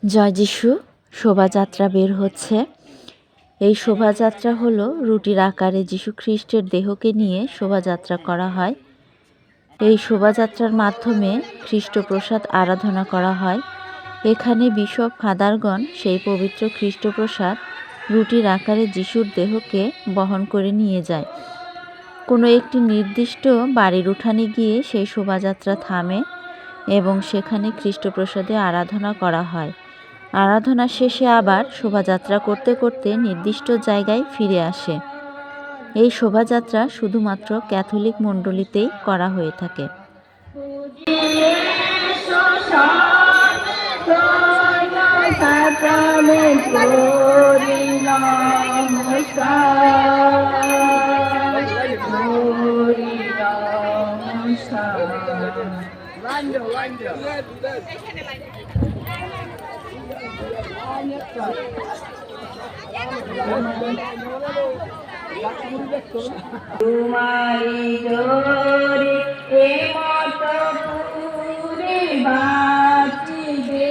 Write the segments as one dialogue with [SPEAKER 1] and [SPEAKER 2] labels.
[SPEAKER 1] জয় যিশু। শোভাযাত্রা বের হচ্ছে। এই শোভাযাত্রা হলো রুটির আকারে যিশু খ্রিস্টের দেহকে নিয়ে শোভাযাত্রা করা হয়। এই শোভাযাত্রার মাধ্যমে খ্রিস্টপ্রসাদ আরাধনা করা হয়। এখানে বিশপ ফাদারগণ সেই পবিত্র খ্রিস্টপ্রসাদ রুটির আকারে যিশুর দেহকে বহন করে নিয়ে যায়। কোনো একটি নির্দিষ্ট বাড়ির উঠানে গিয়ে সেই শোভাযাত্রা থামে এবং সেখানে খ্রিস্টপ্রসাদে আরাধনা করা হয়। আরাধনা শেষে আবার শোভাযাত্রা করতে করতে নির্দিষ্ট জায়গায় ফিরে আসে। এই শোভাযাত্রা শুধুমাত্র ক্যাথলিক মণ্ডলীতেই করা হয়ে থাকে।
[SPEAKER 2] তোমারি জোরে মত পুরে বাঁচিবে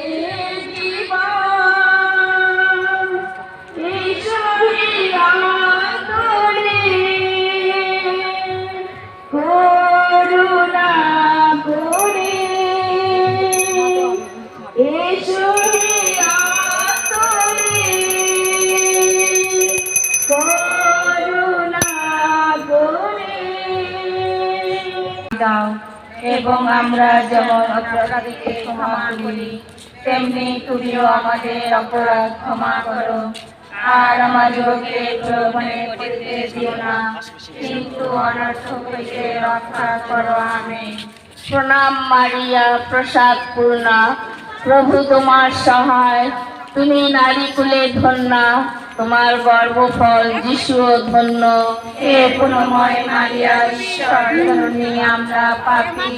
[SPEAKER 2] জীবন, ঈশ্বরী অন্তরে করুণা করে, ঈশ্বরী অন্তরে দাও, এবং আমরা যেমন অপরাধীকে ক্ষমা করি তেমনি তুমিও আমাদের অপরাধ ক্ষমা করো, আর আমাদেরকে প্রলোভনে পড়তে দিও না, কিন্তু অনর্থ হইতে রক্ষা করো। আমেন। প্রণাম মারিয়া, প্রসাদ পূর্ণা, প্রভু তোমার সহায়, তুমি নারী কুলে ধন্যা, তোমার গর্ভফল যিশুও ধন্য। হে পুণ্যময় মারিয়া, ঈশ্বর জননী, আমরা পাপী,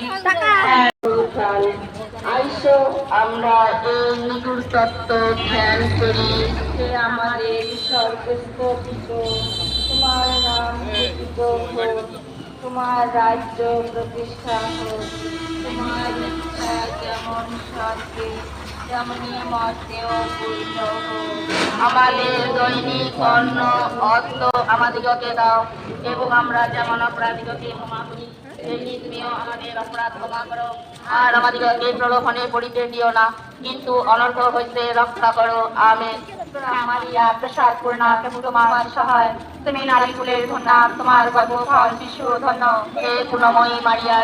[SPEAKER 2] আইসো আমরা এই নিগুড় তত্ত্ব ধ্যান করি। হে আমাদের স্বর্গস্থ পিতা, তোমার নাম পূজিত হোক, তোমার রাজ্য প্রতিষ্ঠা হোক, তোমার ইচ্ছা যেমন স্বর্গে তেমনি মর্তেও পূর্ণ হোক। আমাদের দৈনিক অন্ন আমাদিগকে দাও, এবং আমরা যেমন অপরাধীকে ক্ষমা করি তেমনি তুমিও আমাদের অপরাধ ক্ষমা করো, আর আমাদিগকে প্রলোভনে পড়িতে দিও না, কিন্তু অনর্থ হইতে রক্ষা করো। আমেন। মারিয়া, প্রসাদ পূর্ণা, প্রভু তোমার সহায়, তুমি নারী কুলের ধন্যা, তোমার গর্ভফল যিশু ধন্য। হে পুণ্যময়ী মারিয়া,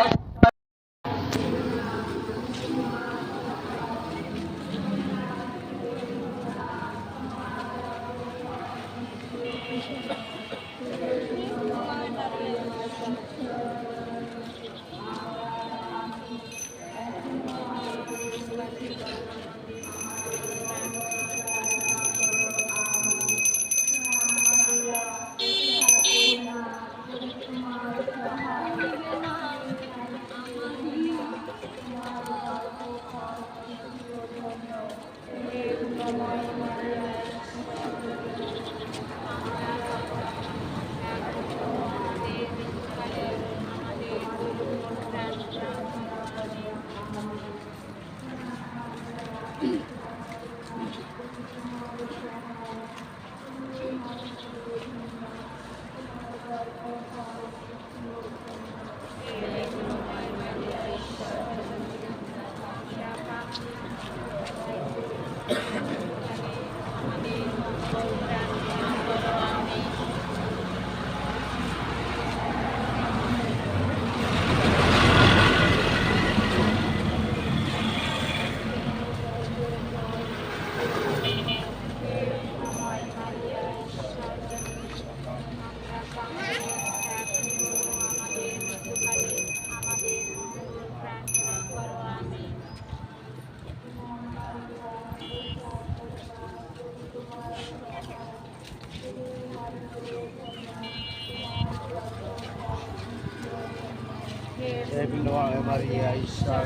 [SPEAKER 3] Maria, ঈশ্বর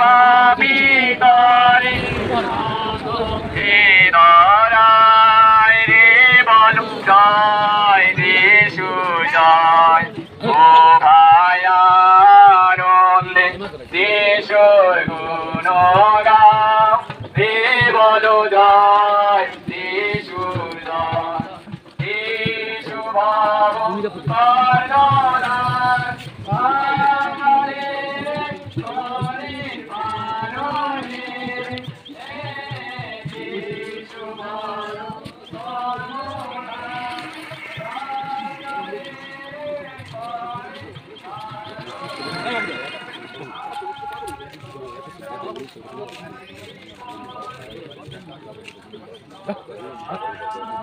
[SPEAKER 3] বাবি করে হে দরায় রে বলু জয় রে সুজয় ও ভায়ানন্দে দেশর গুণ গাও রে বলু জয় রে সুজয় হে শুভাব
[SPEAKER 4] Hah?